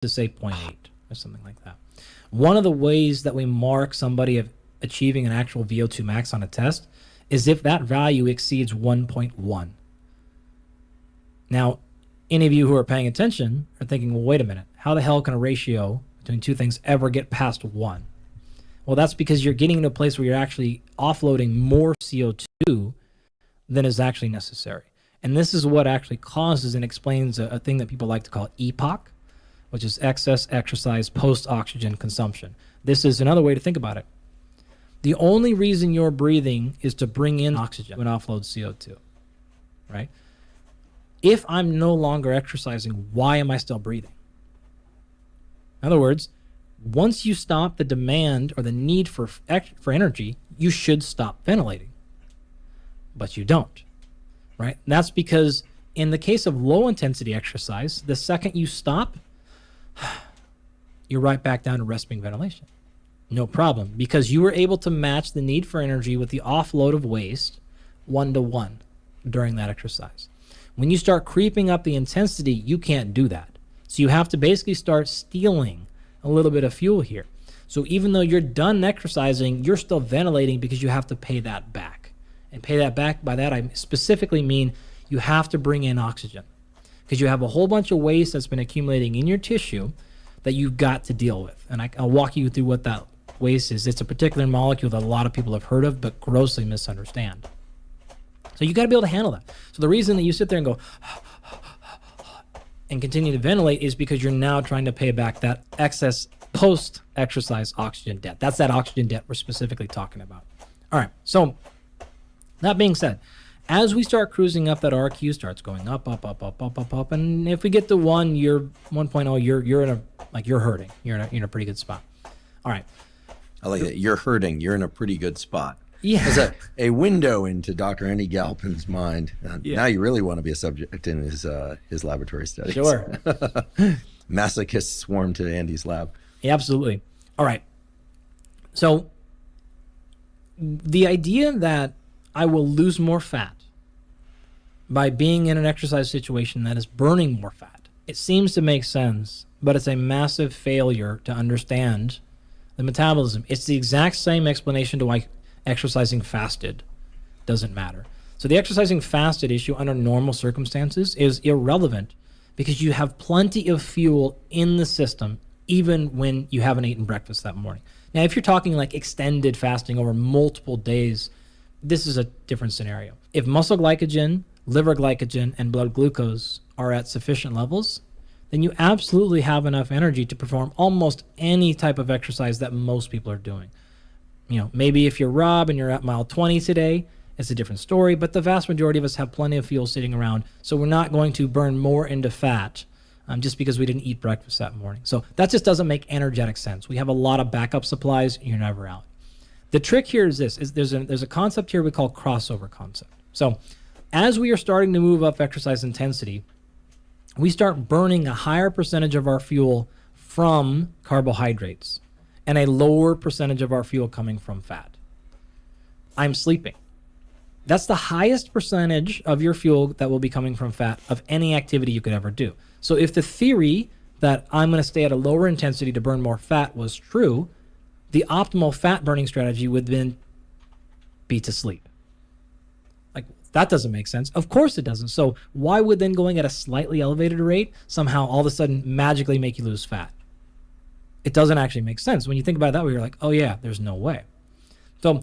to say 0.8 or something like that. One of the ways that we mark somebody of achieving an actual VO2 max on a test is if that value exceeds 1.1. Now, any of you who are paying attention are thinking, well, wait a minute, how the hell can a ratio between two things ever get past 1? Well, that's because you're getting to a place where you're actually offloading more CO2 than is actually necessary. And this is what actually causes and explains a thing that people like to call EPOC, which is excess exercise post-oxygen consumption. This is another way to think about it. The only reason you're breathing is to bring in oxygen and offload CO2, right? If I'm no longer exercising, why am I still breathing? In other words, once you stop the demand or the need for energy, you should stop ventilating. But you don't, right? And that's because in the case of low intensity exercise, the second you stop, you're right back down to resting ventilation. No problem, because you were able to match the need for energy with the offload of waste 1-to-1 during that exercise. When you start creeping up the intensity, you can't do that. So you have to basically start stealing a little bit of fuel here. So even though you're done exercising, you're still ventilating because you have to pay that back. And pay that back, by that I specifically mean you have to bring in oxygen because you have a whole bunch of waste that's been accumulating in your tissue that you've got to deal with. And I'll walk you through what that waste is. It's a particular molecule that a lot of people have heard of but grossly misunderstand. So you got to be able to handle that. So the reason that you sit there and go and continue to ventilate is because you're now trying to pay back that excess post-exercise oxygen debt. That's that oxygen debt we're specifically talking about. All right, so that being said, as we start cruising up, that RQ starts going up, and if we get to 1.0, you're in a, like, you're hurting. You're in a pretty good spot. All right. I like that. You're hurting. You're in a pretty good spot. Yeah. There's a window into Dr. Andy Galpin's mind. Now you really want to be a subject in his laboratory studies. Sure. Masochists swarm to Andy's lab. Yeah, absolutely. All right. So the idea that I will lose more fat by being in an exercise situation that is burning more fat, it seems to make sense, but it's a massive failure to understand the metabolism. It's the exact same explanation to why exercising fasted doesn't matter. So the exercising fasted issue under normal circumstances is irrelevant because you have plenty of fuel in the system even when you haven't eaten breakfast that morning. Now, if you're talking like extended fasting over multiple days, this is a different scenario. If muscle glycogen, liver glycogen, and blood glucose are at sufficient levels, then you absolutely have enough energy to perform almost any type of exercise that most people are doing. You know, maybe if you're Rob and you're at mile 20 today, it's a different story, but the vast majority of us have plenty of fuel sitting around, so we're not going to burn more into fat just because we didn't eat breakfast that morning. So that just doesn't make energetic sense. We have a lot of backup supplies, and you're never out. The trick here is this, there's a concept here we call crossover concept. So as we are starting to move up exercise intensity, we start burning a higher percentage of our fuel from carbohydrates and a lower percentage of our fuel coming from fat. I'm sleeping. That's the highest percentage of your fuel that will be coming from fat of any activity you could ever do. So if the theory that I'm going to stay at a lower intensity to burn more fat was true, the optimal fat burning strategy would then be to sleep. Like, that doesn't make sense. Of course it doesn't. So why would then going at a slightly elevated rate somehow all of a sudden magically make you lose fat? It doesn't actually make sense. When you think about it that way, you're like, oh yeah, there's no way. So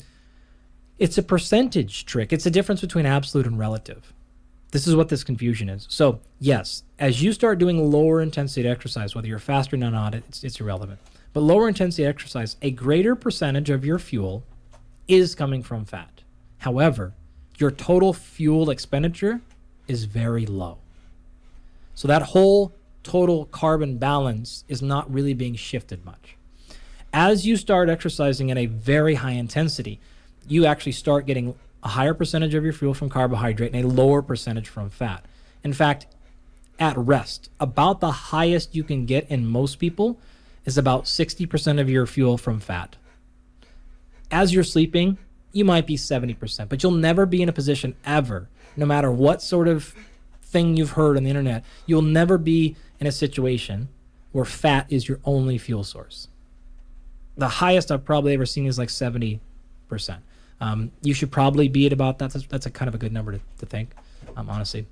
it's a percentage trick. It's a difference between absolute and relative. This is what this confusion is. So yes, as you start doing lower intensity exercise, whether you're fasting or not, it's irrelevant. But lower intensity exercise, a greater percentage of your fuel is coming from fat. However, your total fuel expenditure is very low. So that whole total carbon balance is not really being shifted much. As you start exercising at a very high intensity, you actually start getting a higher percentage of your fuel from carbohydrate and a lower percentage from fat. In fact, at rest, about the highest you can get in most people is about 60% of your fuel from fat. As you're sleeping, you might be 70%, but you'll never be in a position ever, no matter what sort of thing you've heard on the internet, you'll never be in a situation where fat is your only fuel source. The highest I've probably ever seen is like 70%. You should probably be at about that. That's a kind of a good number to think, honestly.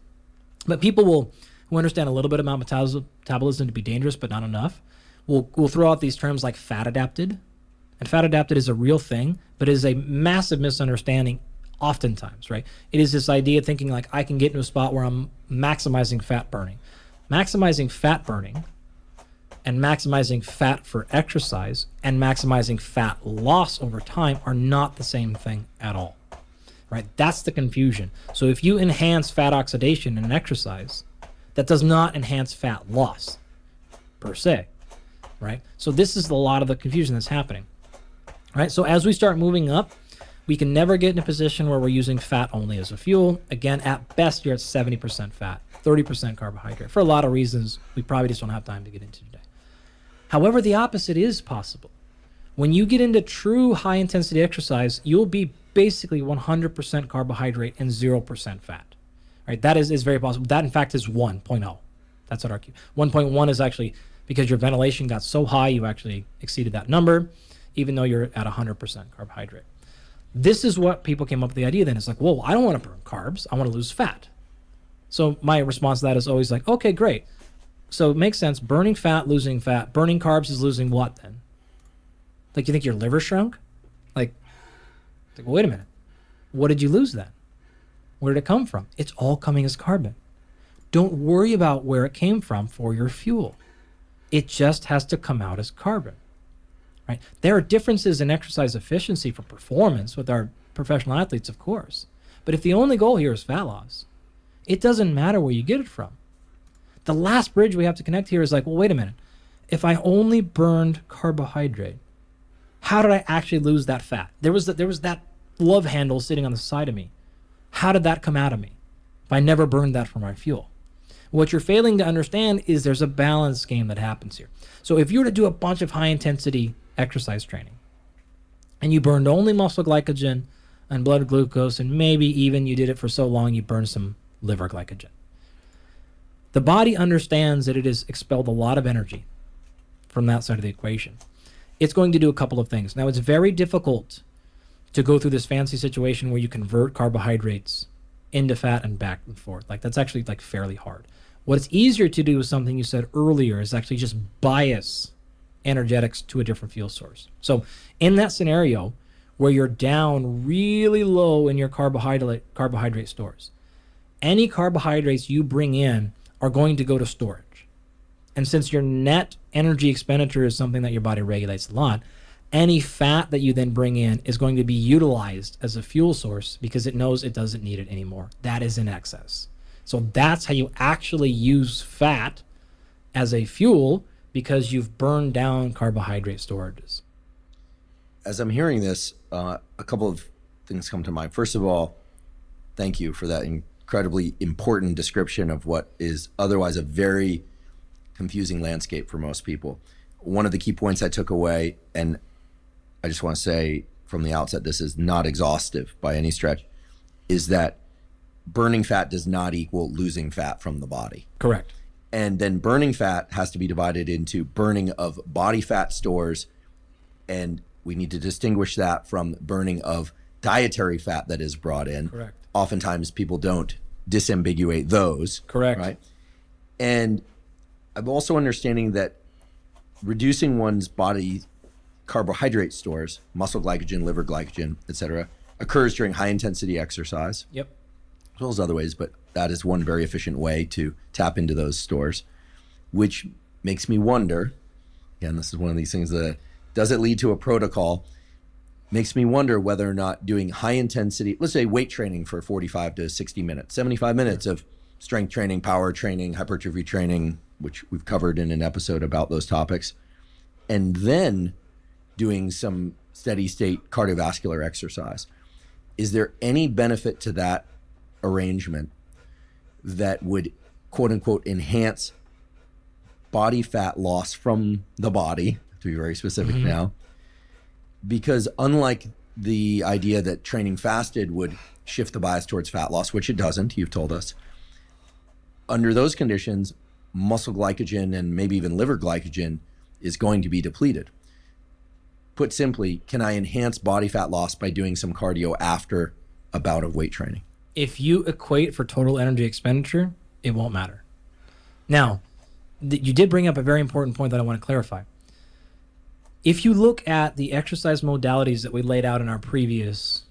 But people who understand a little bit about metabolism to be dangerous, but not enough, will throw out these terms like fat adapted. And fat adapted is a real thing, but it is a massive misunderstanding oftentimes, right? It is this idea of thinking like I can get into a spot where I'm maximizing fat burning. Maximizing fat burning and maximizing fat for exercise and maximizing fat loss over time are not the same thing at all, right? That's the confusion. So if you enhance fat oxidation in an exercise, that does not enhance fat loss per se, right? So this is a lot of the confusion that's happening, right? So as we start moving up, we can never get in a position where we're using fat only as a fuel. Again, at best, you're at 70% fat, 30% carbohydrate. For a lot of reasons, we probably just don't have time to get into today. However, the opposite is possible. When you get into true high-intensity exercise, you'll be basically 100% carbohydrate and 0% fat. Right? That is very possible. That, in fact, is 1.0. That's what our Q. 1.1 is actually because your ventilation got so high, you actually exceeded that number, even though you're at 100% carbohydrate. This is what people came up with the idea then. It's like, whoa, I don't want to burn carbs. I want to lose fat. So my response to that is always like, okay, great. So it makes sense. Burning fat, losing fat. Burning carbs is losing what then? Like, you think your liver shrunk? Like well, wait a minute. What did you lose then? Where did it come from? It's all coming as carbon. Don't worry about where it came from for your fuel. It just has to come out as carbon. Right? There are differences in exercise efficiency for performance with our professional athletes, of course. But if the only goal here is fat loss, it doesn't matter where you get it from. The last bridge we have to connect here is like, well, wait a minute. If I only burned carbohydrate, how did I actually lose that fat? There was that love handle sitting on the side of me. How did that come out of me if I never burned that for my fuel? What you're failing to understand is there's a balance game that happens here. So if you were to do a bunch of high-intensity exercise training and you burned only muscle glycogen and blood glucose, and maybe even you did it for so long you burned some liver glycogen, the body understands that it has expelled a lot of energy from that side of the equation. It's going to do a couple of things. Now, it's very difficult to go through this fancy situation where you convert carbohydrates into fat and back and forth. Like, that's actually like fairly hard. What's easier to do is something you said earlier, is actually just bias energetics to a different fuel source. So in that scenario where you're down really low in your carbohydrate stores, any carbohydrates you bring in are going to go to storage. And since your net energy expenditure is something that your body regulates a lot, any fat that you then bring in is going to be utilized as a fuel source because it knows it doesn't need it anymore. That is in excess. So that's how you actually use fat as a fuel, because you've burned down carbohydrate storages. As I'm hearing this, a couple of things come to mind. First of all, thank you for that incredibly important description of what is otherwise a very confusing landscape for most people. One of the key points I took away, and I just want to say from the outset, this is not exhaustive by any stretch, is that burning fat does not equal losing fat from the body. Correct. And then burning fat has to be divided into burning of body fat stores, and we need to distinguish that from burning of dietary fat that is brought in. Correct. Oftentimes people don't disambiguate those. Correct. Right? And I'm also understanding that reducing one's body carbohydrate stores, muscle glycogen, liver glycogen, etc., occurs during high intensity exercise. Yep. As well as other ways, but that is one very efficient way to tap into those stores, which makes me wonder, again, this is one of these things that, does it lead to a protocol? Makes me wonder whether or not doing high intensity, let's say weight training for 45 to 60 minutes, 75 minutes of strength training, power training, hypertrophy training, which we've covered in an episode about those topics, and then doing some steady state cardiovascular exercise. Is there any benefit to that arrangement that would, quote unquote, enhance body fat loss from the body, to be very specific now? Because unlike the idea that training fasted would shift the bias towards fat loss, which it doesn't, you've told us, under those conditions, muscle glycogen and maybe even liver glycogen is going to be depleted. Put simply, can I enhance body fat loss by doing some cardio after a bout of weight training? If you equate for total energy expenditure, it won't matter. Now, you did bring up a very important point that I want to clarify. If you look at the exercise modalities that we laid out in our previous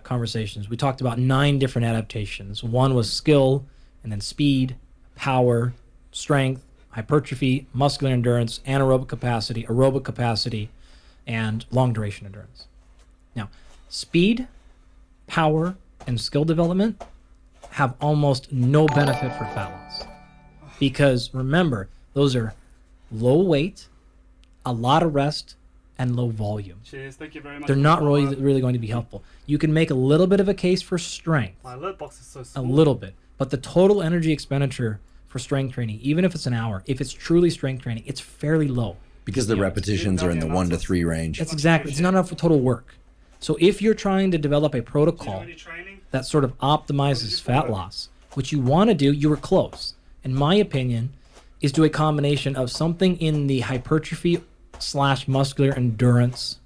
conversations, we talked about 9 different adaptations. One was skill, and then speed, power, strength, hypertrophy, muscular endurance, anaerobic capacity, aerobic capacity, and long duration endurance. Now, speed, power, and skill development have almost no benefit for fat loss. Because remember, those are low weight, a lot of rest, and low volume. Cheers, thank you very much. They're not really going to be helpful. You can make a little bit of a case for strength. My alert box is so A small. little bit. But the total energy expenditure for strength training, even if it's an hour, if it's truly strength training, it's fairly low. Because the repetitions are in the 1 to 3 range. That's exactly. It's not enough for total work. So if you're trying to develop a Do you know protocol any training? that sort of optimizes fat loss, what you want to do, you were close. In my opinion, is do a combination of something in the hypertrophy / muscular endurance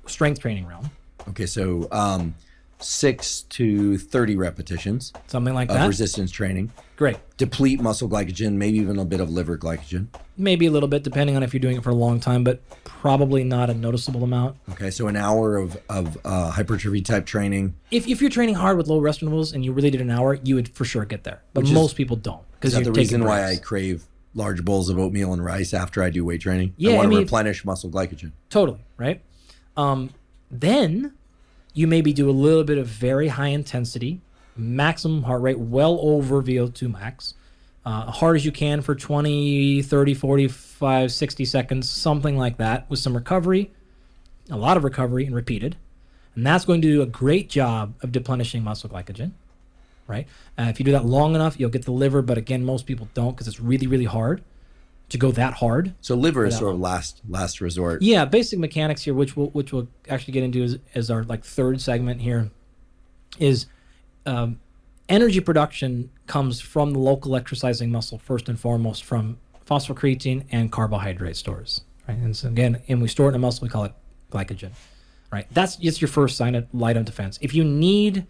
strength training realm, Okay, so 6 to 30 repetitions something like of that. resistance training. Great. Deplete muscle glycogen, maybe even a bit of liver glycogen. Maybe a little bit, depending on if you're doing it for a long time, but probably not a noticeable amount. Okay, so an hour of hypertrophy type training. If you're training hard with low rest intervals and you really did an hour, you would for sure get there. But Which is- most people don't. Is that you're the reason taking why I breaks. crave large bowls of oatmeal and rice after I do weight training? Yeah, I want I to mean- replenish muscle glycogen. Totally, right? Then you maybe do a little bit of very high intensity, maximum heart rate, well over VO2 max, hard as you can for 20, 30, 45, 60 seconds, something like that, with some recovery, a lot of recovery, and repeated. And that's going to do a great job of deplenishing muscle glycogen, right? If you do that long enough, you'll get the liver, but again, most people don't because it's really, really hard to go that hard. So liver is that sort of last resort. Yeah, basic mechanics here, which we'll actually get into as our like third segment here, is energy production comes from the local exercising muscle first and foremost from phosphocreatine and carbohydrate stores, right? And so again, and we store it in a muscle, we call it glycogen, right? That's just your first line of defense. If you need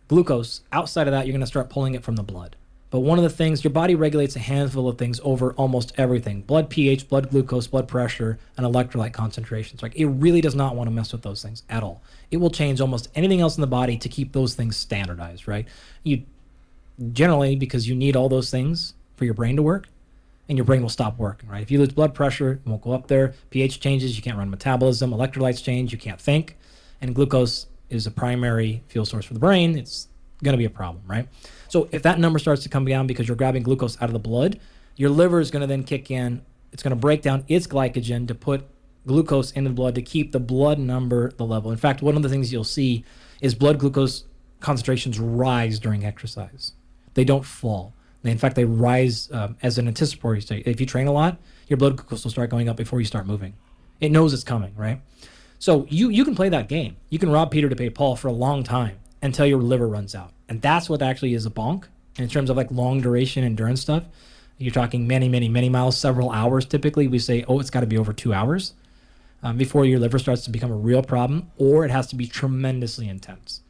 glucose outside of that, you're going to start pulling it from the blood. But one of the things, your body regulates a handful of things over almost everything. Blood pH, blood glucose, blood pressure, and electrolyte concentrations. Like, it really does not want to mess with those things at all. It will change almost anything else in the body to keep those things standardized, right? You generally, because you need all those things for your brain to work, and your brain will stop working, right? If you lose blood pressure, it won't go up there. pH changes, you can't run metabolism. Electrolytes change, you can't think. And glucose is a primary fuel source for the brain. It's going to be a problem, right? So if that number starts to come down because you're grabbing glucose out of the blood, your liver is going to then kick in. It's going to break down its glycogen to put glucose in the blood to keep the blood number the level. In fact, one of the things you'll see is blood glucose concentrations rise during exercise. They don't fall. In fact, they rise as an anticipatory state. If you train a lot, your blood glucose will start going up before you start moving. It knows it's coming, right? So you can play that game. You can rob Peter to pay Paul for a long time until your liver runs out. And that's what actually is a bonk. And in terms of like long duration endurance stuff, you're talking many, many, many miles, several hours typically. We say, oh, it's got to be over 2 hours before your liver starts to become a real problem, or it has to be tremendously intense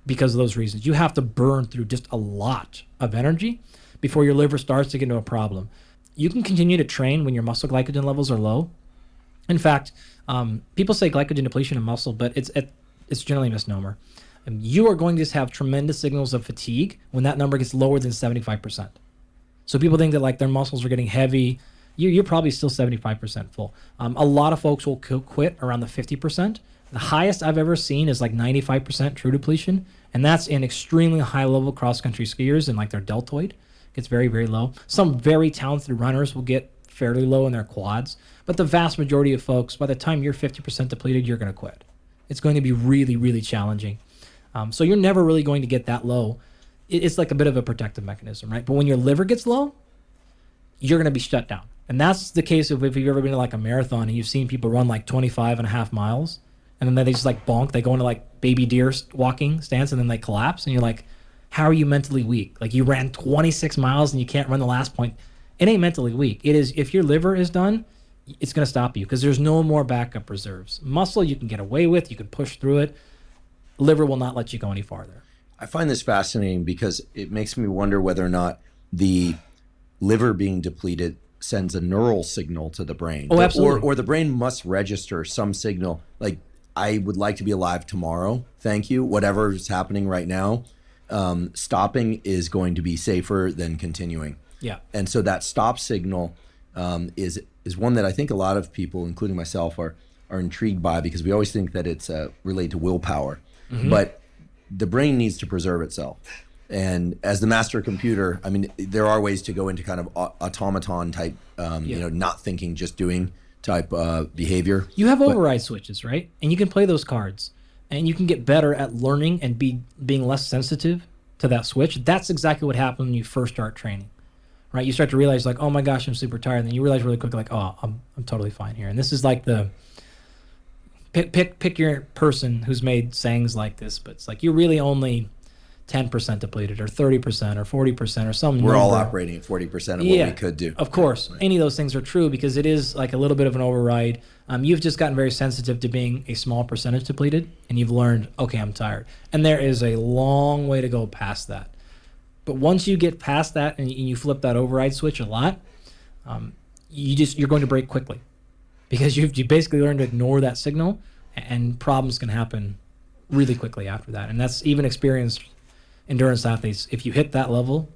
because of those reasons. You have to burn through just a lot of energy before your liver starts to get into a problem. You can continue to train when your muscle glycogen levels are low. In fact, people say glycogen depletion in muscle, but it's generally a misnomer. You are going to have tremendous signals of fatigue when that number gets lower than 75%. So people think that like their muscles are getting heavy. You're probably still 75% full. A lot of folks will quit around the 50%. The highest I've ever seen is like 95% true depletion. And that's in extremely high level cross-country skiers and like their deltoid. It's very, very low. Some very talented runners will get fairly low in their quads. But the vast majority of folks, by the time you're 50% depleted, you're going to quit. It's going to be really, really challenging. So you're never really going to get that low. It's like a bit of a protective mechanism, right? But when your liver gets low, you're going to be shut down. And that's the case of if you've ever been to like a marathon and you've seen people run like 25 and a half miles and then they just like bonk. They go into like baby deer walking stance and then they collapse. And you're like, how are you mentally weak? Like you ran 26 miles and you can't run the last point. It ain't mentally weak. It is, if your liver is done, it's going to stop you because there's no more backup reserves. Muscle you can get away with, you can push through it. Liver will not let you go any farther. I find this fascinating because it makes me wonder whether or not the liver being depleted sends a neural signal to the brain. Oh, absolutely. Or the brain must register some signal like, I would like to be alive tomorrow. Thank you. Whatever is happening right now, stopping is going to be safer than continuing. Yeah. And so that stop signal is one that I think a lot of people, including myself, are intrigued by because we always think that it's related to willpower. Mm-hmm. But the brain needs to preserve itself. And as the master computer, I mean, there are ways to go into kind of automaton type, not thinking, just doing type behavior. You have override switches, right? And you can play those cards. And you can get better at learning and being less sensitive to that switch. That's exactly what happens when you first start training, right? You start to realize like, oh my gosh, I'm super tired. And then you realize really quickly like, oh, I'm totally fine here. And this is like the pick your person who's made sayings like this, but it's like you're really only 10% depleted or 30% or 40% or something. We're all operating at 40% of what we could do. Of course. Right. Any of those things are true because it is like a little bit of an override. You've just gotten very sensitive to being a small percentage depleted and you've learned, okay, I'm tired. And there is a long way to go past that. But once you get past that and you flip that override switch a lot, you're going to break quickly because you basically learned to ignore that signal and problems can happen really quickly after that. And that's even experienced endurance athletes. If you hit that level,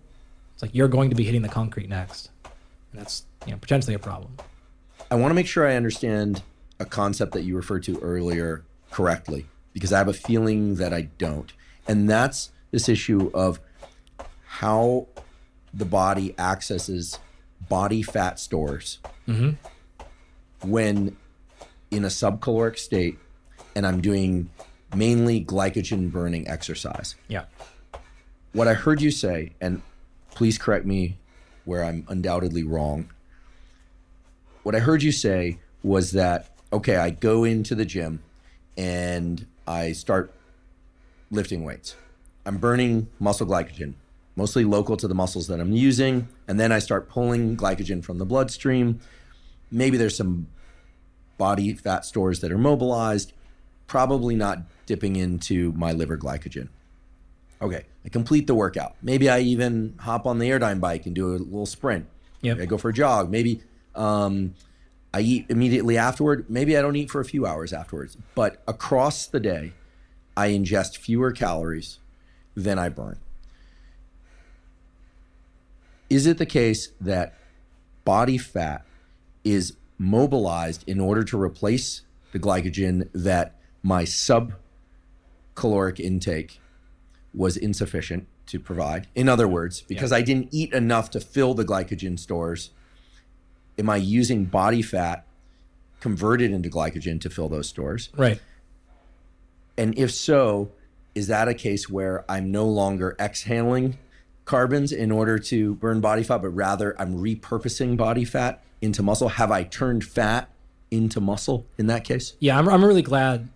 it's like you're going to be hitting the concrete next. And that's potentially a problem. I want to make sure I understand a concept that you referred to earlier correctly, because I have a feeling that I don't. And that's this issue of how the body accesses body fat stores when in a subcaloric state and I'm doing mainly glycogen burning exercise. Yeah. What I heard you say, and please correct me where I'm undoubtedly wrong. What I heard you say was that, okay, I go into the gym and I start lifting weights. I'm burning muscle glycogen, mostly local to the muscles that I'm using. And then I start pulling glycogen from the bloodstream. Maybe there's some body fat stores that are mobilized, probably not dipping into my liver glycogen. Okay, I complete the workout. Maybe I even hop on the Airdyne bike and do a little sprint. Yep. I go for a jog. Maybe I eat immediately afterward. Maybe I don't eat for a few hours afterwards. But across the day, I ingest fewer calories than I burn. Is it the case that body fat is mobilized in order to replace the glycogen that my subcaloric intake was insufficient to provide? In other words, because I didn't eat enough to fill the glycogen stores, am I using body fat converted into glycogen to fill those stores? Right. And if so, is that a case where I'm no longer exhaling carbons in order to burn body fat, but rather I'm repurposing body fat into muscle? Have I turned fat into muscle in that case? Yeah, I'm really glad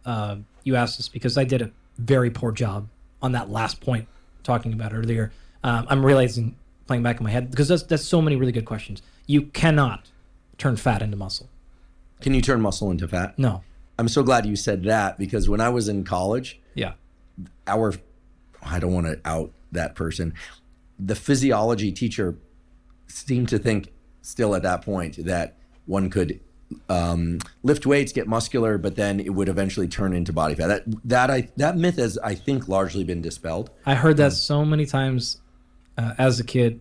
you asked this because I did a very poor job on that last point talking about earlier. I'm realizing, playing back in my head, because that's so many really good questions. You cannot turn fat into muscle. Can you turn muscle into fat? No. I'm so glad you said that because when I was in college, I don't want to out that person, the physiology teacher seemed to think still at that point that one could lift weights, get muscular, but then it would eventually turn into body fat. That myth has, I think, largely been dispelled. I heard that so many times as a kid.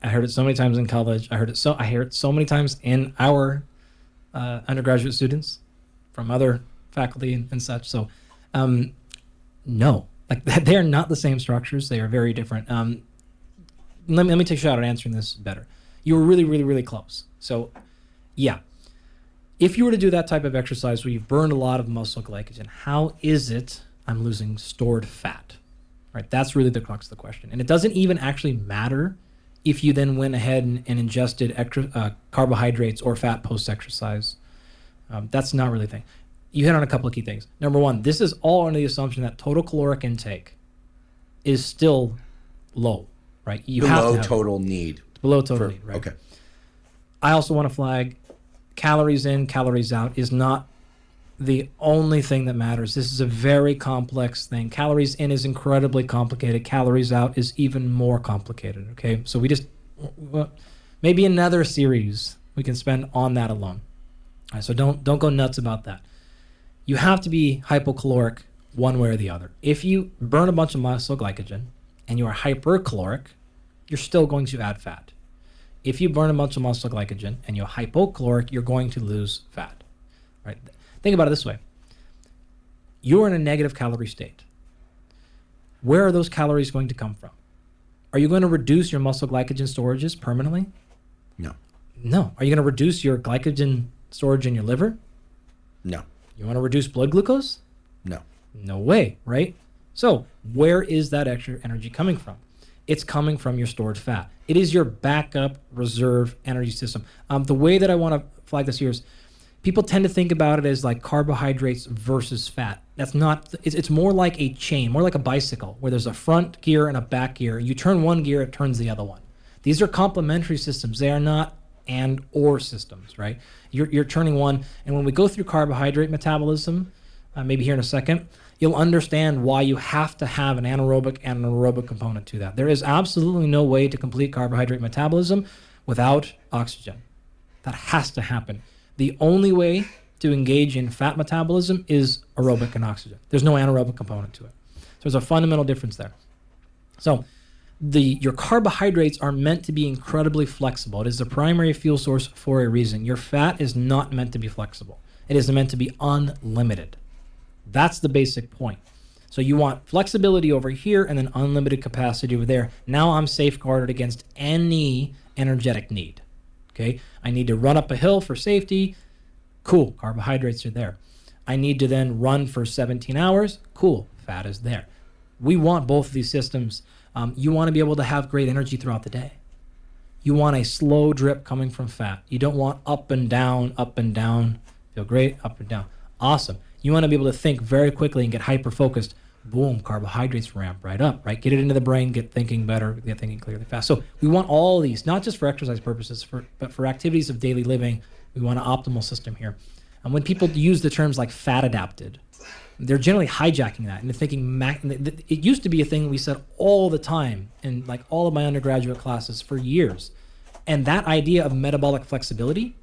I heard it so many times in college. I heard it so many times in our undergraduate students from other faculty and such. So, no, like they are not the same structures. They are very different. Let me take a shot at answering this better. You were really, really, really close. So, yeah. If you were to do that type of exercise where you've burned a lot of muscle glycogen, how is it I'm losing stored fat? Right? That's really the crux of the question. And it doesn't even actually matter if you then went ahead and ingested extra carbohydrates or fat post-exercise. That's not really the thing. You hit on a couple of key things. Number one, this is all under the assumption that total caloric intake is still low, right? Below total need. Below total need, right? Okay. I also want to flag calories in, calories out is not the only thing that matters. This is a very complex thing. Calories in is incredibly complicated. Calories out is even more complicated. Okay, so well, maybe another series we can spend on that alone. All right, so don't go nuts about that. You have to be hypocaloric one way or the other. If you burn a bunch of muscle glycogen and you are hypercaloric, you're still going to add fat. If you burn a bunch of muscle glycogen and you're hypocaloric, you're going to lose fat. Right? Think about it this way. You're in a negative calorie state. Where are those calories going to come from? Are you going to reduce your muscle glycogen storages permanently? No. No. Are you going to reduce your glycogen storage in your liver? No. You want to reduce blood glucose? No. No way, right? So where is that extra energy coming from? It's coming from your stored fat. It is your backup reserve energy system. The way that I want to flag this here is people tend to think about it as like carbohydrates versus fat. That's not, it's more like a chain, more like a bicycle where there's a front gear and a back gear. You turn one gear, it turns the other one. These are complementary systems. They are not and or systems, right? You're turning one. And when we go through carbohydrate metabolism, maybe here in a second, you'll understand why you have to have an anaerobic and an aerobic component to that. There is absolutely no way to complete carbohydrate metabolism without oxygen. That has to happen. The only way to engage in fat metabolism is aerobic and oxygen. There's no anaerobic component to it. So there's a fundamental difference there. So your carbohydrates are meant to be incredibly flexible. It is the primary fuel source for a reason. Your fat is not meant to be flexible. It is meant to be unlimited. That's the basic point. So you want flexibility over here and then unlimited capacity over there. Now I'm safeguarded against any energetic need. Okay, I need to run up a hill for safety. Cool, carbohydrates are there. I need to then run for 17 hours. Cool, fat is there. We want both of these systems. You want to be able to have great energy throughout the day. You want a slow drip coming from fat. You don't want up and down, feel great, up and down. Awesome. You want to be able to think very quickly and get hyper-focused. Boom, carbohydrates ramp right up, right? Get it into the brain, get thinking better, get thinking clearly fast. So we want all of these, not just for exercise purposes, but for activities of daily living. We want an optimal system here. And when people use the terms like fat adapted, they're generally hijacking that and they're thinking, it used to be a thing we said all the time in like all of my undergraduate classes for years. And that idea of metabolic flexibility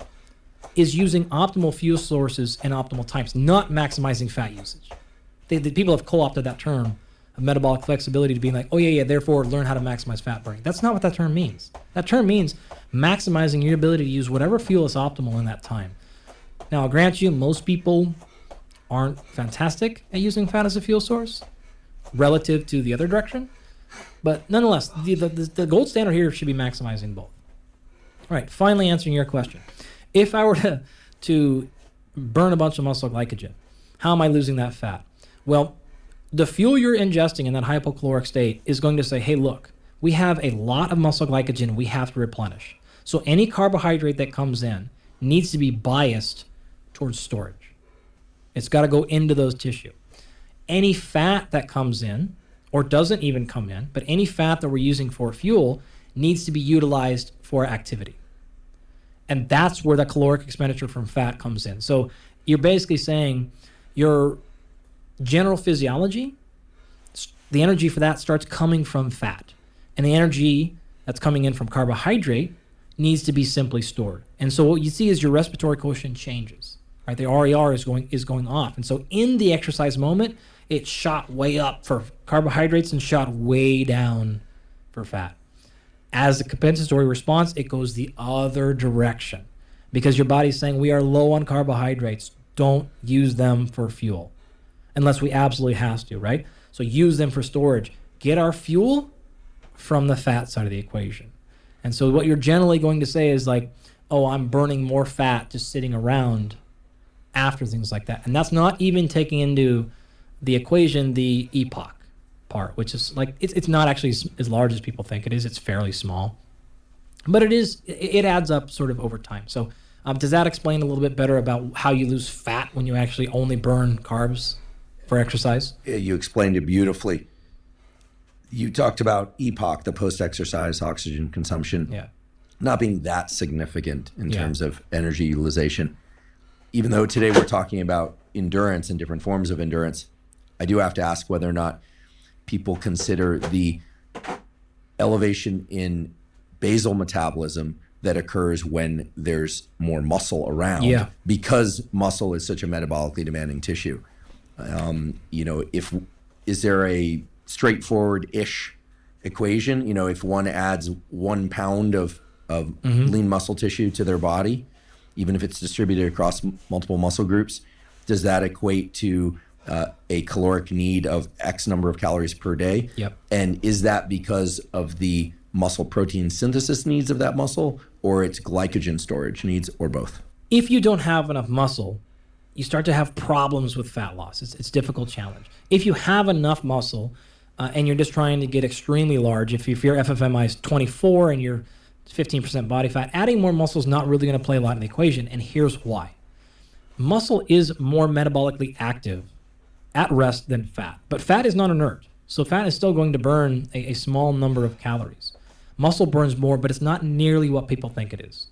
is using optimal fuel sources and optimal times, not maximizing fat usage. The people have co-opted that term of metabolic flexibility to being like, oh yeah, therefore learn how to maximize fat burning. That's not what that term means. That term means maximizing your ability to use whatever fuel is optimal in that time. Now, I'll grant you, most people aren't fantastic at using fat as a fuel source relative to the other direction. But nonetheless, the gold standard here should be maximizing both. All right, finally answering your question. If I were to burn a bunch of muscle glycogen, how am I losing that fat? Well, the fuel you're ingesting in that hypocaloric state is going to say, hey, look, we have a lot of muscle glycogen we have to replenish. So any carbohydrate that comes in needs to be biased towards storage. It's got to go into those tissue. Any fat that comes in, or doesn't even come in, but any fat that we're using for fuel needs to be utilized for activity. And that's where the caloric expenditure from fat comes in. So you're basically saying your general physiology, the energy for that starts coming from fat. And the energy that's coming in from carbohydrate needs to be simply stored. And so what you see is your respiratory quotient changes, right? The RER is going off. And so in the exercise moment, it shot way up for carbohydrates and shot way down for fat. As a compensatory response, it goes the other direction because your body's saying we are low on carbohydrates. Don't use them for fuel unless we absolutely have to, right? So use them for storage. Get our fuel from the fat side of the equation. And so what you're generally going to say is like, oh, I'm burning more fat just sitting around after things like that. And that's not even taking into the equation the epoch part, which is like, it's not actually as large as people think it is. It's fairly small, but it adds up sort of over time. So does that explain a little bit better about how you lose fat when you actually only burn carbs for exercise? Yeah, you explained it beautifully. You talked about epoch, the post-exercise oxygen consumption. Yeah. not being that significant in Yeah. terms of energy utilization. Even though today we're talking about endurance and different forms of endurance, I do have to ask whether or not people consider the elevation in basal metabolism that occurs when there's more muscle around, Yeah. because muscle is such a metabolically demanding tissue. Is there a straightforward-ish equation? If one adds 1 pound of lean muscle tissue to their body, even if it's distributed across multiple muscle groups, does that equate to a caloric need of X number of calories per day? Yep. And is that because of the muscle protein synthesis needs of that muscle, or its glycogen storage needs, or both? If you don't have enough muscle, you start to have problems with fat loss. It's a difficult challenge. If you have enough muscle and you're just trying to get extremely large, if your FFMI is 24 and you're 15% body fat, adding more muscle is not really going to play a lot in the equation, and here's why. Muscle is more metabolically active at rest than fat, but fat is not inert. So fat is still going to burn a small number of calories. Muscle burns more, but it's not nearly what people think it is.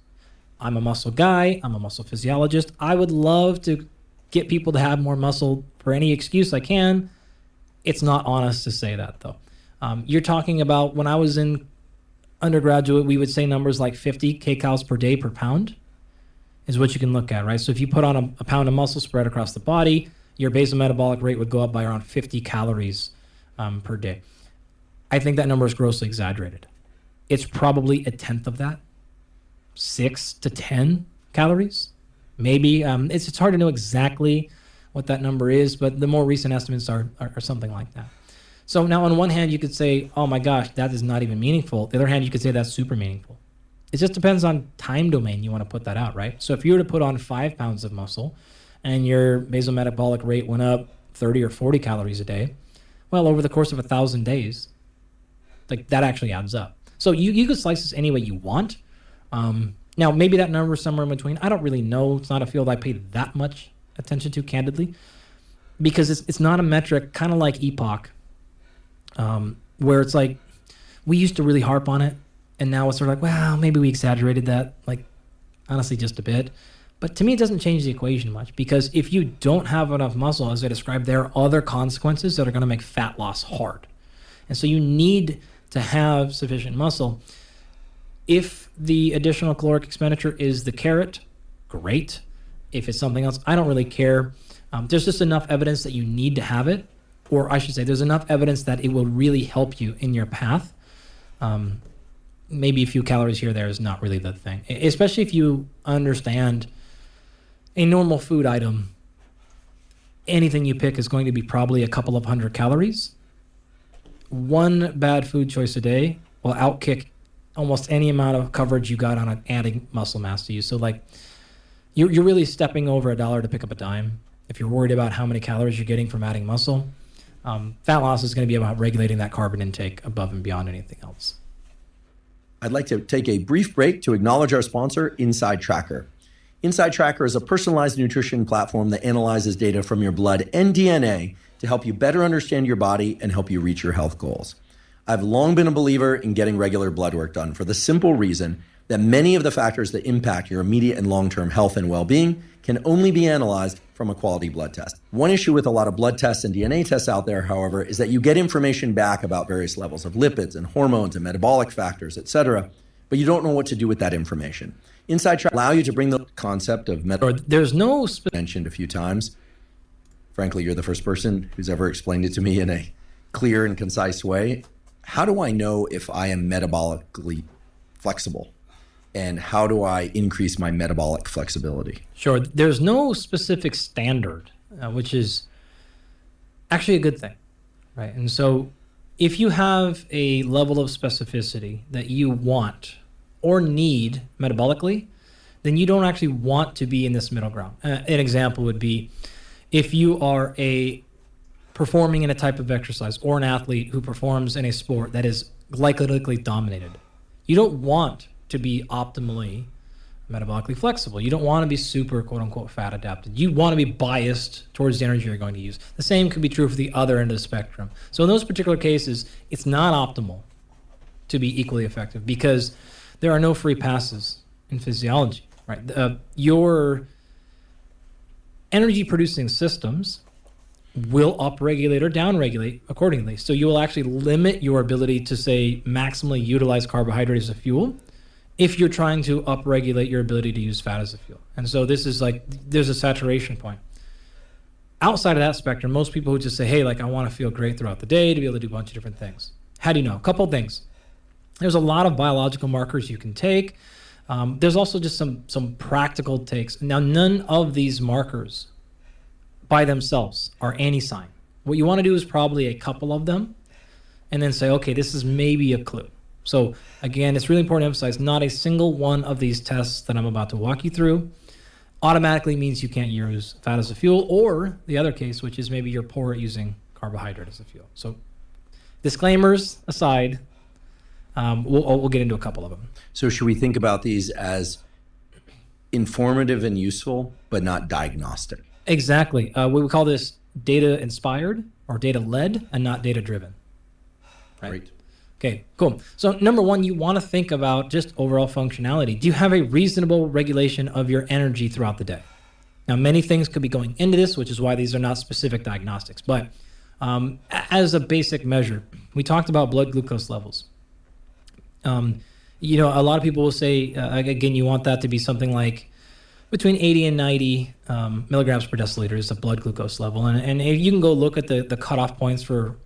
I'm a muscle guy. I'm a muscle physiologist. I would love to get people to have more muscle for any excuse I can. It's not honest to say that, though. You're talking about when I was in undergraduate, we would say numbers like 50 kcals per day per pound is what you can look at, right? So if you put on a pound of muscle spread across the body, your basal metabolic rate would go up by around 50 calories per day. I think that number is grossly exaggerated. It's probably a tenth of that, 6 to 10 calories, maybe. It's hard to know exactly what that number is, but the more recent estimates are something like that. So now on one hand, you could say, oh my gosh, that is not even meaningful. The other hand, you could say that's super meaningful. It just depends on time domain you want to put that out, right? So if you were to put on 5 pounds of muscle and your basal metabolic rate went up 30 or 40 calories a day, well, over the course of 1,000 days, like that actually adds up. So you could slice this any way you want. Now, maybe that number is somewhere in between. I don't really know. It's not a field I pay that much attention to, candidly, because it's not a metric, kind of like EPOC, where it's like we used to really harp on it, and now it's sort of like, well, maybe we exaggerated that, like honestly just a bit. But to me, it doesn't change the equation much, because if you don't have enough muscle, as I described, there are other consequences that are going to make fat loss hard. And so you need to have sufficient muscle. If the additional caloric expenditure is the carrot, great. If it's something else, I don't really care. There's just enough evidence that you need to have it, or I should say there's enough evidence that it will really help you in your path. Maybe a few calories here or there is not really the thing, especially if you understand a normal food item. Anything you pick is going to be probably a couple of hundred calories. One bad food choice a day will outkick almost any amount of coverage you got on adding muscle mass to you. So like you're really stepping over $1 to pick up a dime. If you're worried about how many calories you're getting from adding muscle, fat loss is going to be about regulating that carbon intake above and beyond anything else. I'd like to take a brief break to acknowledge our sponsor, Inside Tracker. Inside Tracker is a personalized nutrition platform that analyzes data from your blood and DNA to help you better understand your body and help you reach your health goals. I've long been a believer in getting regular blood work done for the simple reason that many of the factors that impact your immediate and long-term health and well-being can only be analyzed from a quality blood test. One issue with a lot of blood tests and DNA tests out there, however, is that you get information back about various levels of lipids and hormones and metabolic factors, etc., but you don't know what to do with that information. Inside Tracker allow you to bring the concept of There's no mentioned a few times. Frankly, you're the first person who's ever explained it to me in a clear and concise way. How do I know if I am metabolically flexible? And how do I increase my metabolic flexibility? Sure. There's no specific standard, which is actually a good thing, right? And so if you have a level of specificity that you want or need metabolically, then you don't actually want to be in this middle ground. An example would be if you are performing in a type of exercise or an athlete who performs in a sport that is glycolytically dominated. You don't want to be optimally metabolically flexible. You don't want to be super quote unquote fat adapted. You want to be biased towards the energy you're going to use. The same could be true for the other end of the spectrum. So in those particular cases, it's not optimal to be equally effective because there are no free passes in physiology, right? Your energy producing systems will upregulate or downregulate accordingly. So you will actually limit your ability to, say, maximally utilize carbohydrate as a fuel if you're trying to upregulate your ability to use fat as a fuel. And so this is like, there's a saturation point. Outside of that spectrum, most people who just say, hey, like I want to feel great throughout the day to be able to do a bunch of different things. How do you know? A couple of things. There's a lot of biological markers you can take. There's also just some practical takes. Now, none of these markers by themselves are any sign. What you want to do is probably a couple of them and then say, okay, this is maybe a clue. So again, it's really important to emphasize not a single one of these tests that I'm about to walk you through automatically means you can't use fat as a fuel, or the other case, which is maybe you're poor at using carbohydrate as a fuel. So disclaimers aside, we'll get into a couple of them. So should we think about these as informative and useful, but not diagnostic? Exactly. We would call this data inspired or data led and not data driven. Right. Okay, cool. So number one, you want to think about just overall functionality. Do you have a reasonable regulation of your energy throughout the day? Now, many things could be going into this, which is why these are not specific diagnostics. But as a basic measure, we talked about blood glucose levels. You know, a lot of people will say, again, you want that to be something like between 80 and 90 milligrams per deciliter is the blood glucose level. And if you can go look at the cutoff points for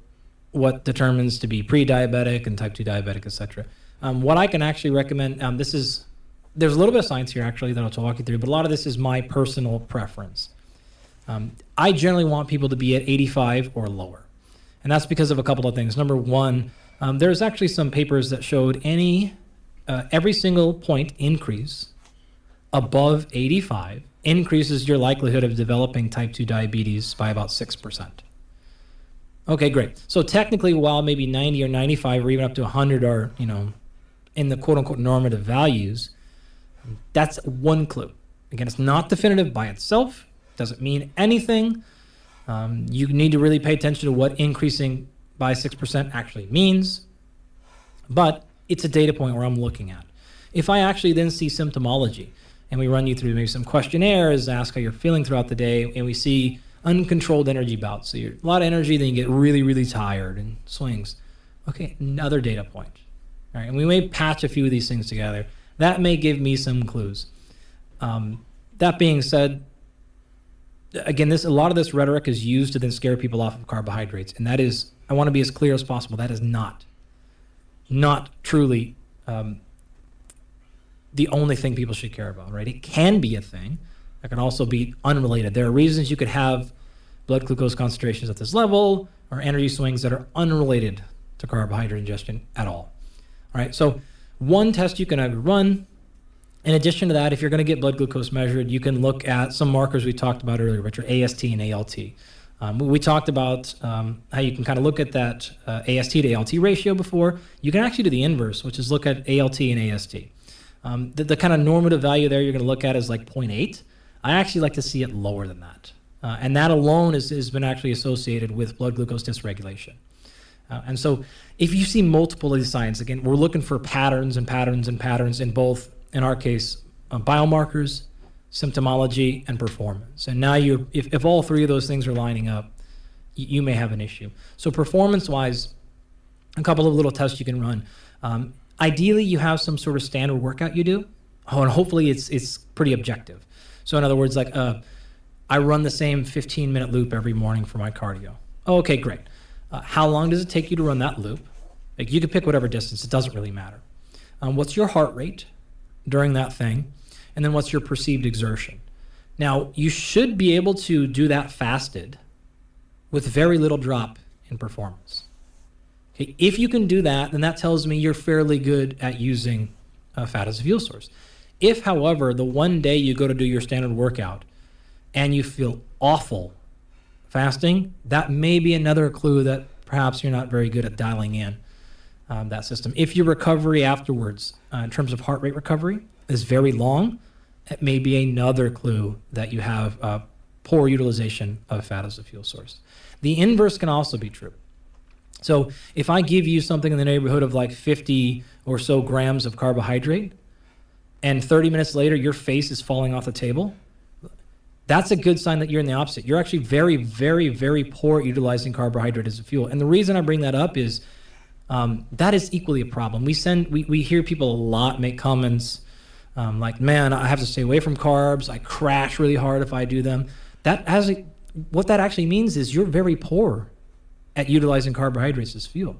what determines to be pre-diabetic and type 2 diabetic, et cetera. What I can actually recommend, there's a little bit of science here actually that I'll walk you through, but a lot of this is my personal preference. I generally want people to be at 85 or lower. And that's because of a couple of things. Number one, there's actually some papers that showed every single point increase above 85 increases your likelihood of developing type 2 diabetes by about 6%. Okay, great. So technically, while maybe 90 or 95 or even up to 100 are, you know, in the quote-unquote normative values, that's one clue. Again, it's not definitive by itself. Doesn't mean anything. You need to really pay attention to what increasing by 6% actually means. But it's a data point where I'm looking at. If I actually then see symptomology, and we run you through maybe some questionnaires, ask how you're feeling throughout the day, and we see uncontrolled energy bouts. So you're a lot of energy, then you get really, really tired and swings. Okay, another data point. All right, and we may patch a few of these things together. That may give me some clues. That being said, again, a lot of this rhetoric is used to then scare people off of carbohydrates. And that is, I want to be as clear as possible, that is not truly the only thing people should care about, right? It can be a thing. It can also be unrelated. There are reasons you could have blood glucose concentrations at this level or energy swings that are unrelated to carbohydrate ingestion at all. All right, so one test you can run. In addition to that, if you're going to get blood glucose measured, you can look at some markers we talked about earlier, which are AST and ALT. We talked about how you can kind of look at that AST to ALT ratio before. You can actually do the inverse, which is look at ALT and AST. The kind of normative value there you're going to look at is like 0.8. I actually like to see it lower than that. And that alone has been actually associated with blood glucose dysregulation. And so if you see multiple of these signs, again, we're looking for patterns and patterns and patterns in both, in our case, biomarkers, symptomology, and performance. And now if all three of those things are lining up, you may have an issue. So performance-wise, a couple of little tests you can run. Ideally, you have some sort of standard workout you do, and hopefully it's pretty objective. So in other words, like I run the same 15-minute loop every morning for my cardio. Okay, great. How long does it take you to run that loop? Like you can pick whatever distance. It doesn't really matter. What's your heart rate during that thing? And then what's your perceived exertion? Now, you should be able to do that fasted with very little drop in performance. Okay, if you can do that, then that tells me you're fairly good at using fat as a fuel source. If, however, the one day you go to do your standard workout and you feel awful fasting, that may be another clue that perhaps you're not very good at dialing in that system. If your recovery afterwards, in terms of heart rate recovery, is very long, it may be another clue that you have poor utilization of fat as a fuel source. The inverse can also be true. So if I give you something in the neighborhood of like 50 or so grams of carbohydrate, and 30 minutes later your face is falling off the table, that's a good sign that you're in the opposite. You're actually very, very, very poor at utilizing carbohydrate as a fuel. And the reason I bring that up is that is equally a problem. We hear people a lot make comments like, man, I have to stay away from carbs. I crash really hard if I do them. What that actually means is you're very poor at utilizing carbohydrates as fuel.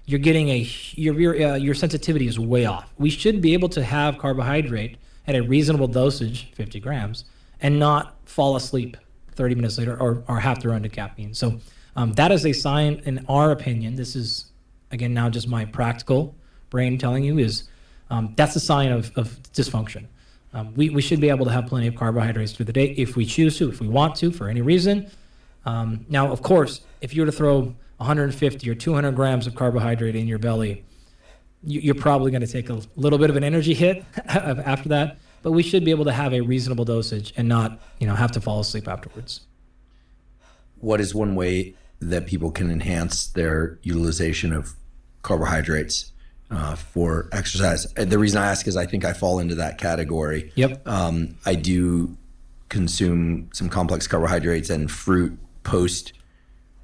You're getting your sensitivity is way off. We should be able to have carbohydrate at a reasonable dosage, 50 grams, and not fall asleep 30 minutes later or have to run to caffeine. So that is a sign, in our opinion. This is, again, now just my practical brain telling you is that's a sign of dysfunction. We should be able to have plenty of carbohydrates through the day if we choose to, if we want to, for any reason. Now, of course, if you were to throw 150 or 200 grams of carbohydrate in your belly, you're probably going to take a little bit of an energy hit after that. But we should be able to have a reasonable dosage and not, have to fall asleep afterwards. What is one way that people can enhance their utilization of carbohydrates for exercise? The reason I ask is I think I fall into that category. Yep. I do consume some complex carbohydrates and fruit post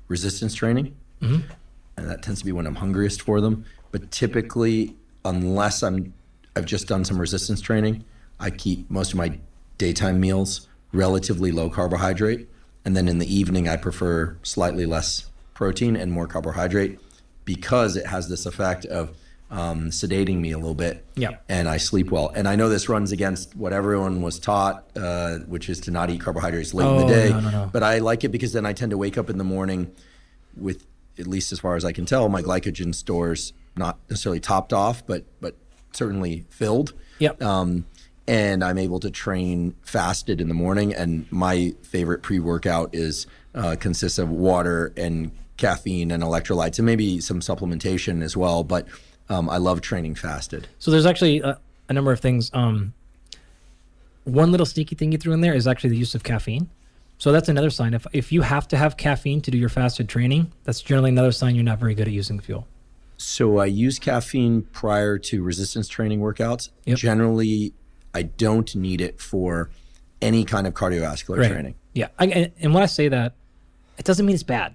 resistance training. Mm-hmm. And that tends to be when I'm hungriest for them. But typically, unless I've just done some resistance training, I keep most of my daytime meals relatively low carbohydrate. And then in the evening, I prefer slightly less protein and more carbohydrate because it has this effect of sedating me a little bit. Yeah. And I sleep well. And I know this runs against what everyone was taught, which is to not eat carbohydrates late in the day. No. But I like it because then I tend to wake up in the morning with, at least as far as I can tell, my glycogen stores not necessarily topped off, but certainly filled. Yep. And I'm able to train fasted in the morning. And my favorite pre-workout consists of water and caffeine and electrolytes and maybe some supplementation as well. But I love training fasted. So there's actually a number of things. One little sneaky thing you threw in there is actually the use of caffeine. So that's another sign. If you have to have caffeine to do your fasted training, that's generally another sign you're not very good at using fuel. So I use caffeine prior to resistance training workouts. Yep. Generally, I don't need it for any kind of cardiovascular training. Yeah. And when I say that, it doesn't mean it's bad.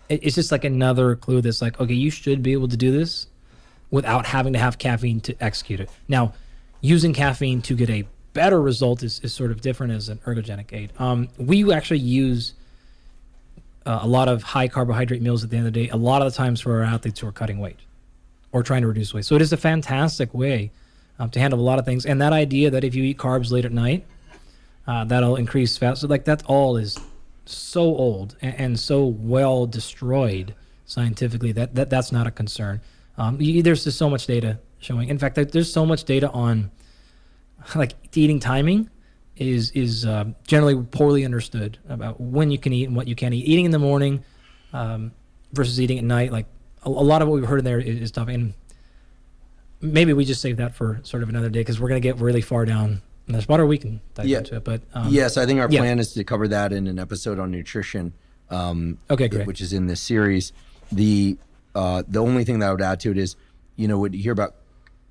It's just like another clue that's like, okay, you should be able to do this without having to have caffeine to execute it. Now, using caffeine to get a better result is sort of different as an ergogenic aid. We actually use a lot of high carbohydrate meals at the end of the day, a lot of the times for our athletes who are cutting weight or trying to reduce weight. So it is a fantastic way to handle a lot of things. And that idea that if you eat carbs late at night, that'll increase fat. So like that all is so old and so well destroyed scientifically that's not a concern. There's just so much data showing. In fact, there's so much data on like eating timing is generally poorly understood about when you can eat and what you can't eat. Eating in the morning versus eating at night, like a lot of what we've heard in there is tough. And maybe we just save that for sort of another day because we're going to get really far down in this water. We can dive into it. But yes, I think our plan is to cover that in an episode on nutrition. Okay, great. Which is in this series. The only thing that I would add to it is, when you hear about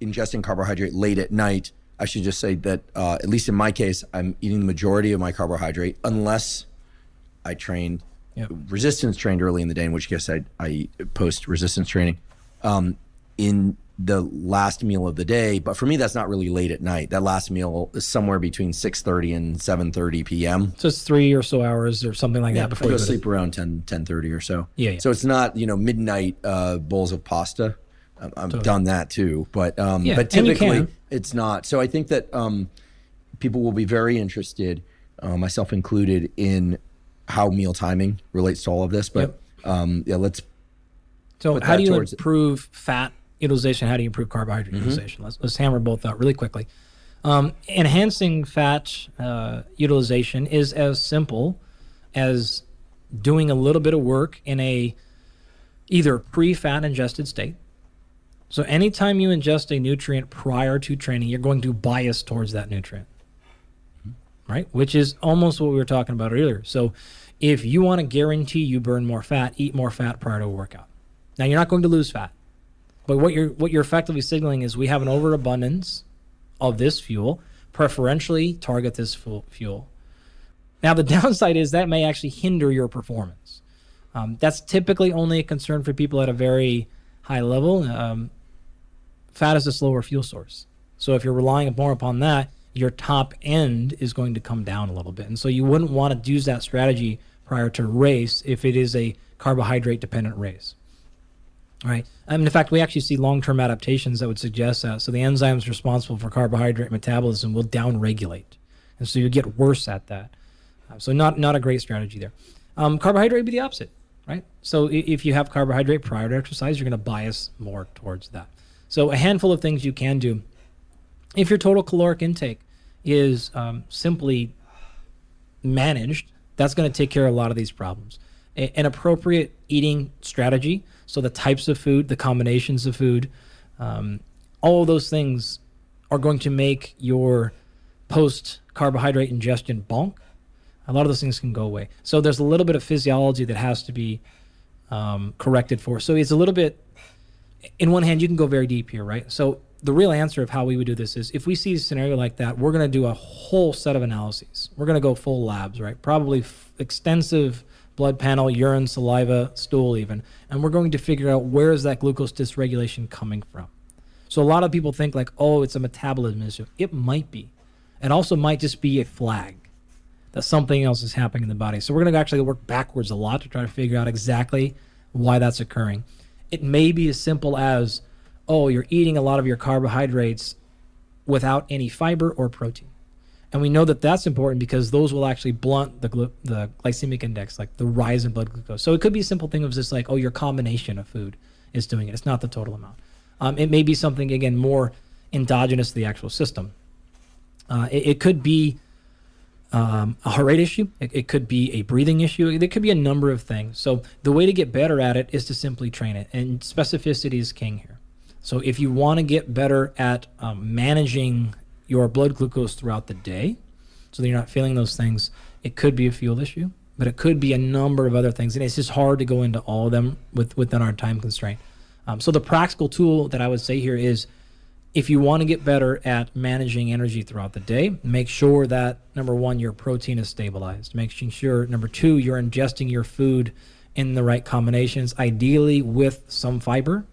ingesting carbohydrate late at night, I should just say that at least in my case, I'm eating the majority of my carbohydrate unless I trained, resistance trained early in the day, in which case I eat post resistance training in the last meal of the day. But for me, that's not really late at night. That last meal is somewhere between 6:30 and 7:30 p.m. So it's 3 or so hours or something like that before I you go to sleep around 10:30 or so. Yeah. So it's not, midnight bowls of pasta. I've done that too, but typically it's not. So I think that people will be very interested, myself included, in how meal timing relates to all of this. But let's. So how do you improve fat utilization? How do you improve carbohydrate utilization? Let's hammer both out really quickly. Enhancing fat utilization is as simple as doing a little bit of work in a either pre-fat ingested state. So anytime you ingest a nutrient prior to training, you're going to bias towards that nutrient, right? Which is almost what we were talking about earlier. So if you want to guarantee you burn more fat, eat more fat prior to a workout. Now, you're not going to lose fat, but what you're effectively signaling is we have an overabundance of this fuel, preferentially target this fuel. Now, the downside is that may actually hinder your performance. That's typically only a concern for people at a very high level. Fat is a slower fuel source. So if you're relying more upon that, your top end is going to come down a little bit. And so you wouldn't want to use that strategy prior to a race if it is a carbohydrate dependent race. All right. In fact, we actually see long-term adaptations that would suggest that. So the enzymes responsible for carbohydrate metabolism will downregulate. And so you get worse at that. So not a great strategy there. Carbohydrate would be the opposite, right? So if you have carbohydrate prior to exercise, you're going to bias more towards that. So a handful of things you can do. If your total caloric intake is simply managed, that's going to take care of a lot of these problems. An appropriate eating strategy, so the types of food, the combinations of food, all of those things are going to make your post-carbohydrate ingestion bonk. A lot of those things can go away. So there's a little bit of physiology that has to be corrected for. So it's a little bit, in one hand, you can go very deep here, right? So the real answer of how we would do this is if we see a scenario like that, we're going to do a whole set of analyses. We're going to go full labs, right? Probably extensive blood panel, urine, saliva, stool even. And we're going to figure out where is that glucose dysregulation coming from. So a lot of people think like, oh, it's a metabolism issue. It might be. It also might just be a flag that something else is happening in the body. So we're going to actually work backwards a lot to try to figure out exactly why that's occurring. It may be as simple as, oh, you're eating a lot of your carbohydrates without any fiber or protein. And we know that that's important because those will actually blunt the glycemic index, like the rise in blood glucose. So it could be a simple thing of just like, oh, your combination of food is doing it. It's not the total amount. It may be something, again, more endogenous to the actual system. It could be a heart rate issue. It could be a breathing issue. There could be a number of things. So the way to get better at it is to simply train it. And specificity is king here. So if you want to get better at managing your blood glucose throughout the day so that you're not feeling those things, it could be a fuel issue, but it could be a number of other things. And it's just hard to go into all of them within our time constraint. So the practical tool that I would say here is if you want to get better at managing energy throughout the day, make sure that, number one, your protein is stabilized. Making sure, number two, you're ingesting your food in the right combinations, ideally with some fiber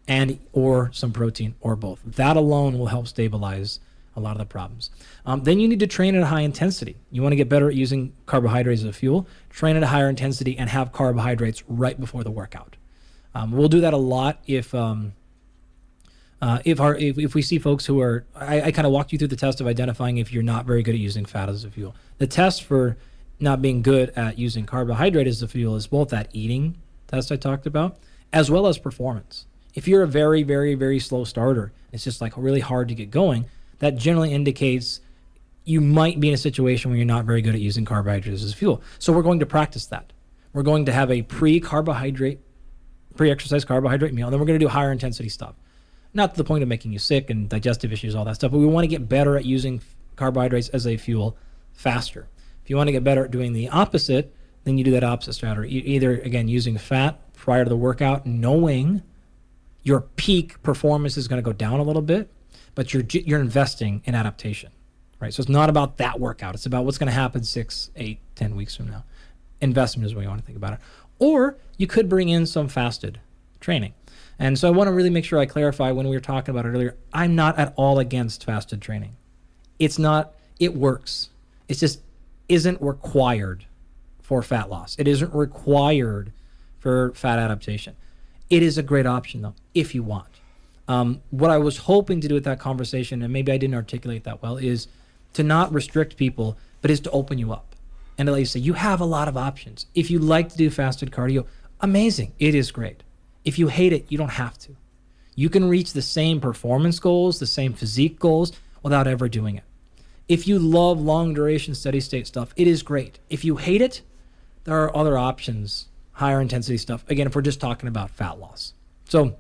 and or some protein or both. That alone will help stabilize a lot of the problems. Then you need to train at a high intensity. You want to get better at using carbohydrates as a fuel, train at a higher intensity and have carbohydrates right before the workout. We'll do that a lot if we see folks who are, I kind of walked you through the test of identifying if you're not very good at using fat as a fuel. The test for not being good at using carbohydrate as a fuel is both that eating test I talked about, as well as performance. If you're a very, very, very slow starter, it's just like really hard to get going, that generally indicates you might be in a situation where you're not very good at using carbohydrates as fuel. So we're going to practice that. We're going to have a pre-exercise carbohydrate meal, and then we're going to do higher intensity stuff. Not to the point of making you sick and digestive issues, all that stuff, but we want to get better at using carbohydrates as a fuel faster. If you want to get better at doing the opposite, then you do that opposite strategy. Either, again, using fat prior to the workout, knowing your peak performance is going to go down a little bit, but you're investing in adaptation, right? So it's not about that workout. It's about what's going to happen 6, 8, 10 weeks from now. Investment is what you want to think about it. Or you could bring in some fasted training. And so I want to really make sure I clarify when we were talking about it earlier, I'm not at all against fasted training. It's not, it works. It just isn't required for fat loss. It isn't required for fat adaptation. It is a great option though, if you want. What I was hoping to do with that conversation, and maybe I didn't articulate that well, is to not restrict people, but is to open you up and to let you say, you have a lot of options. If you like to do fasted cardio, amazing, it is great. If you hate it, you don't have to. You can reach the same performance goals, the same physique goals without ever doing it. If you love long duration steady state stuff, it is great. If you hate it, there are other options, higher intensity stuff. Again, if we're just talking about fat loss. So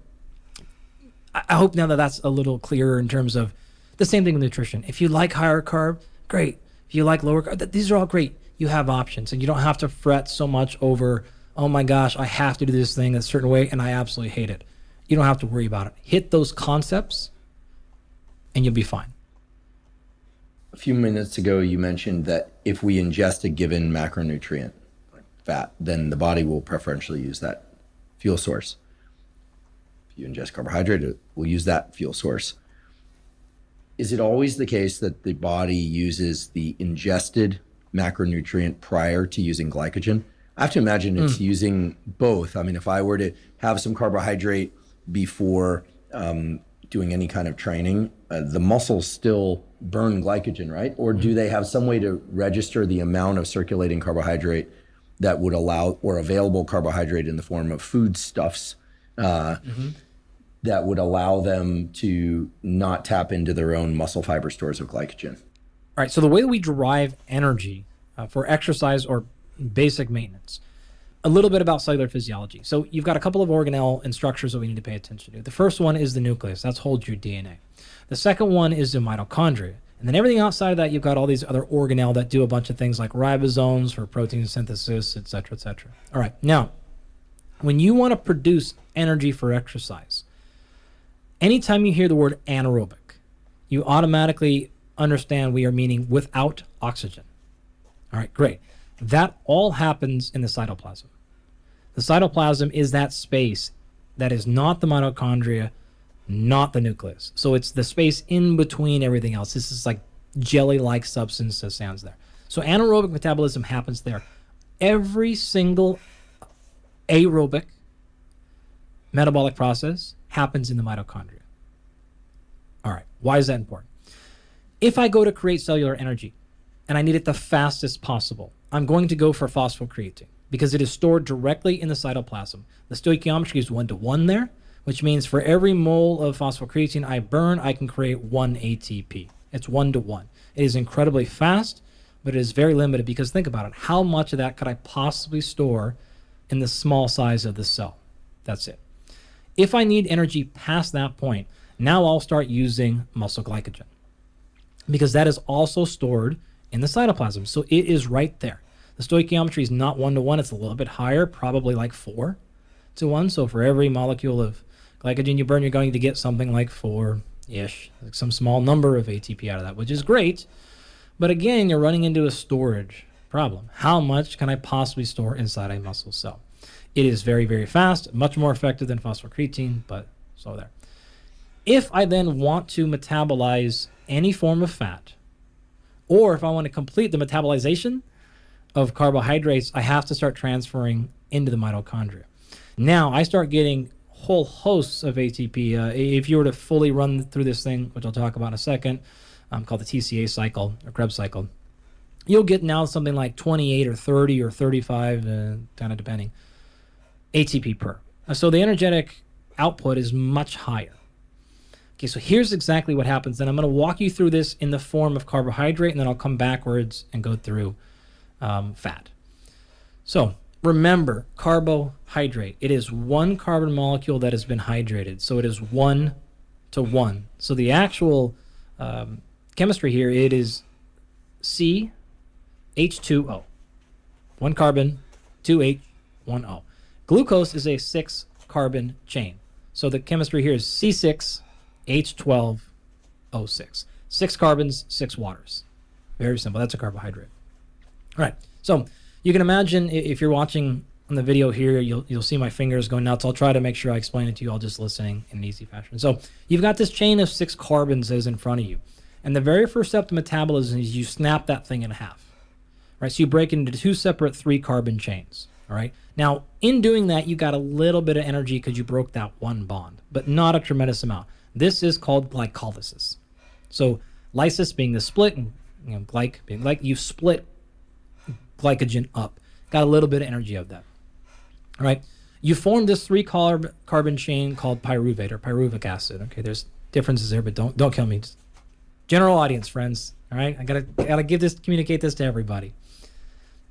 I hope now that that's a little clearer in terms of the same thing with nutrition. If you like higher carb, great. If you like lower carb, these are all great. You have options and you don't have to fret so much over oh my gosh, I have to do this thing a certain way and I absolutely hate it. You don't have to worry about it. Hit those concepts and you'll be fine. A few minutes ago, you mentioned that if we ingest a given macronutrient, like fat, then the body will preferentially use that fuel source. If you ingest carbohydrate, it will use that fuel source. Is it always the case that the body uses the ingested macronutrient prior to using glycogen? I have to imagine it's using both. I mean, if I were to have some carbohydrate before doing any kind of training, the muscles still burn glycogen, right? Or do they have some way to register the amount of circulating carbohydrate that would allow, or available carbohydrate in the form of foodstuffs that would allow them to not tap into their own muscle fiber stores of glycogen? All right, so the way that we derive energy for exercise or basic maintenance, a little bit about cellular physiology. So you've got a couple of organelle and structures that we need to pay attention to. The first one is the nucleus. That holds your DNA. The second one is the mitochondria. And then everything outside of that, you've got all these other organelle that do a bunch of things like ribosomes for protein synthesis, et cetera, et cetera. All right, now, when you want to produce energy for exercise, anytime you hear the word anaerobic, you automatically understand we are meaning without oxygen. All right, great. That all happens in the cytoplasm. The cytoplasm is that space that is not the mitochondria, not the nucleus. So it's the space in between everything else. This is like jelly-like substance that stands there. So anaerobic metabolism happens there. Every single aerobic metabolic process happens in the mitochondria. All right, why is that important? If I go to create cellular energy and I need it the fastest possible, I'm going to go for phosphocreatine because it is stored directly in the cytoplasm. The stoichiometry is 1-to-1 there, which means for every mole of phosphocreatine I burn, I can create 1 ATP. It's 1-to-1. It is incredibly fast, but it is very limited because think about it. How much of that could I possibly store in the small size of the cell? That's it. If I need energy past that point, now I'll start using muscle glycogen because that is also stored in the cytoplasm. So it is right there. The stoichiometry is not 1-to-1. It's a little bit higher, probably like 4-to-1. So for every molecule of glycogen you burn, you're going to get something like 4-ish, like some small number of ATP out of that, which is great. But again, you're running into a storage problem. How much can I possibly store inside a muscle cell? It is very, very fast, much more effective than phosphocreatine, but so there. If I then want to metabolize any form of fat, or if I want to complete the metabolization of carbohydrates, I have to start transferring into the mitochondria. Now I start getting whole hosts of ATP. If you were to fully run through this thing, which I'll talk about in a second, called the TCA cycle or Krebs cycle, you'll get now something like 28 or 30 or 35, kind of depending, ATP per. So the energetic output is much higher. Okay, so here's exactly what happens. Then I'm going to walk you through this in the form of carbohydrate, and then I'll come backwards and go through fat. So remember, carbohydrate. It is one carbon molecule that has been hydrated. So it is 1-to-1. So the actual chemistry here, it is CH2O. 1 carbon, 2 H, 1 O. Glucose is a 6-carbon chain. So the chemistry here is C6, H12O6. 6 carbons, 6 waters. Very simple. That's a carbohydrate. All right. So you can imagine if you're watching on the video here, you'll see my fingers going nuts. I'll try to make sure I explain it to you all just listening in an easy fashion. So you've got this chain of 6 carbons that is in front of you. And the very first step to metabolism is you snap that thing in half. Right? So you break it into 2 separate 3-carbon chains. All right. Now, in doing that, you got a little bit of energy because you broke that one bond, but not a tremendous amount. This is called glycolysis. So lysis being the split, and glyc being like, you split glycogen up. Got a little bit of energy of that. All right. You form this 3-carbon chain called pyruvate or pyruvic acid. Okay, there's differences there, but don't kill me. Just general audience, friends. All right, I gotta communicate this to everybody.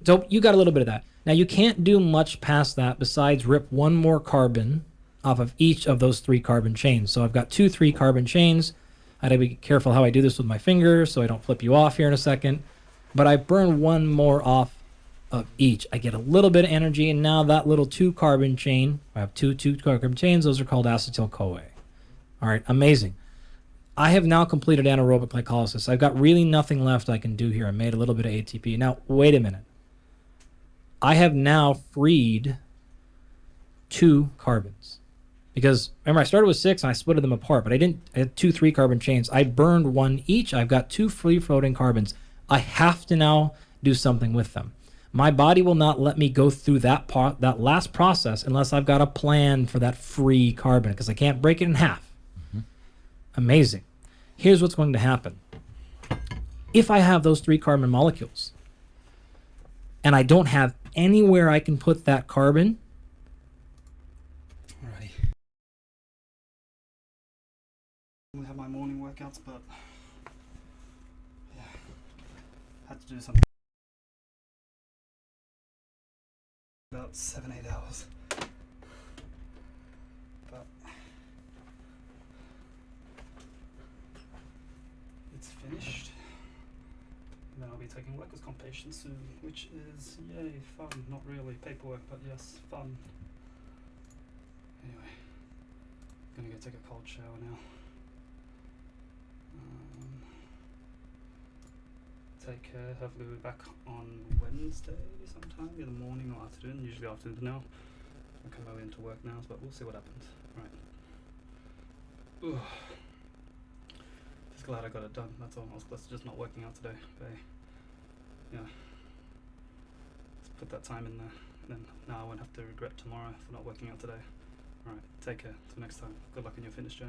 So you got a little bit of that. Now you can't do much past that besides rip one more carbon off of each of those 3-carbon chains. So I've got 2 3-carbon chains. I gotta be careful how I do this with my fingers so I don't flip you off here in a second. But I burn one more off of each. I get a little bit of energy, and now that little 2-carbon chain, I have two 2-carbon chains, those are called acetyl-CoA. All right, amazing. I have now completed anaerobic glycolysis. I've got really nothing left I can do here. I made a little bit of ATP. Now, wait a minute. I have now freed 2 carbons. Because remember, I started with 6 and I split them apart, but I had 2 3-carbon chains. I burned 1 each. I've got 2 free floating carbons. I have to now do something with them. My body will not let me go through that last process unless I've got a plan for that free carbon, because I can't break it in half. Amazing. Here's what's going to happen. If I have those 3 carbon molecules and I don't have anywhere I can put that carbon, Alrighty. I have my morning workouts, but yeah, had to do something. About 7-8 hours. But it's finished. And then I'll be taking workers' comp patients soon, which is yay fun. Not really paperwork, but yes, fun. Anyway, gonna go take a cold shower now. Take care. Hopefully we'll be back on Wednesday sometime, either morning or afternoon. Usually afternoon now. I'll come over into work now, but we'll see what happens. Right. Ooh. Just glad I got it done. That's all. I was close to just not working out today. But yeah. Let's put that time in there. And then now I won't have to regret tomorrow for not working out today. Alright, take care. Till next time. Good luck in your fitness journey.